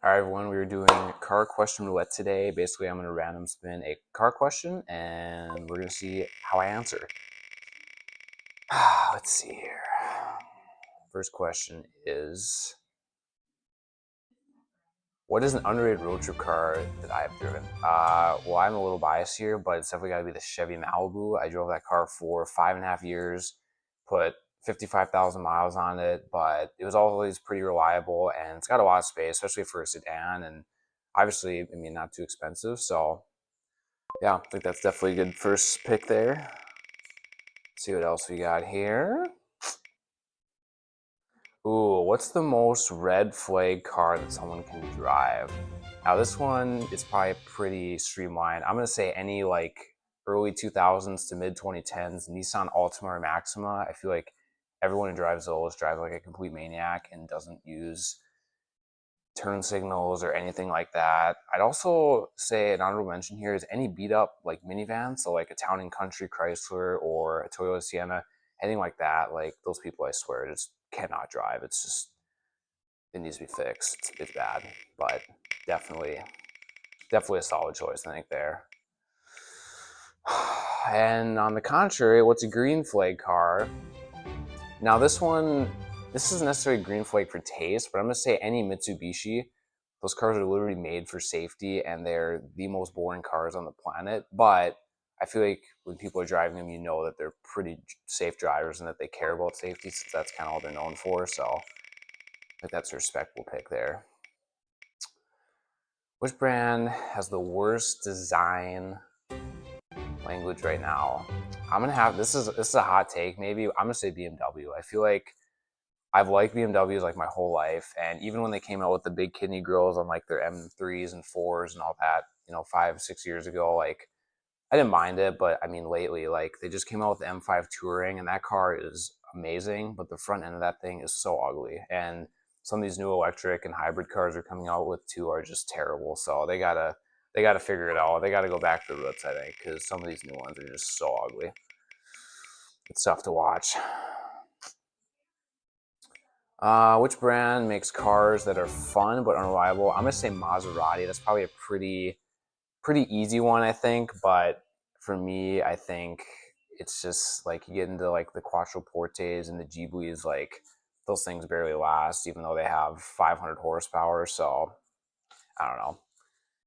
All right, everyone, we were doing car question roulette today. Basically, I'm going to random spin a car question, and we're going to see how I answer. Let's see here. First question is, what is an underrated road trip car that I have driven? Well, I'm a little biased here, but it's definitely got to be the Chevy Malibu. I drove that car for 5.5 years, put 55,000 miles on it, but it was always pretty reliable, and it's got a lot of space, especially for a sedan, and obviously, I mean, not too expensive. So yeah, I think that's definitely a good first pick there. Let's see what else we got here. Ooh, what's the most red flag car that someone can drive? Now this one is probably pretty streamlined. I'm gonna say any like early 2000s to mid 2010s Nissan Altima or Maxima. I feel like everyone who drives those drives like a complete maniac and doesn't use turn signals or anything like that. I'd also say an honorable mention here is any beat up like minivan, so like a Town and Country Chrysler or a Toyota Sienna, anything like that. Like those people, I swear, just cannot drive. It's just it needs to be fixed. It's bad, but definitely a solid choice, I think there. And on the contrary, what's a green flag car? Now this isn't necessarily a green flag for taste, but I'm gonna say any Mitsubishi. Those cars are literally made for safety, and they're the most boring cars on the planet. But I feel like when people are driving them, you know that they're pretty safe drivers and that they care about safety, since that's kind of all they're known for. So I think that's a respectable pick there. Which brand has the worst design language right now? I'm gonna have this is a hot take. Maybe I'm gonna say BMW. I feel like I've liked BMWs like my whole life, and even when they came out with the big kidney grills on like their M3s and 4s and all that, 5-6 years ago, like I didn't mind it. But I mean, lately, like they just came out with the M5 Touring, and that car is amazing, but the front end of that thing is so ugly. And some of these new electric and hybrid cars are coming out with too are just terrible. So they gotta figure it out. They gotta go back to the roots, I think, because some of these new ones are just so ugly. It's tough to watch. Which brand makes cars that are fun but unreliable? I'm gonna say Maserati. That's probably a pretty easy one, I think. But for me, I think it's just like you get into like the Quattroportes and the Ghiblis, like those things barely last, even though they have 500 horsepower. So I don't know.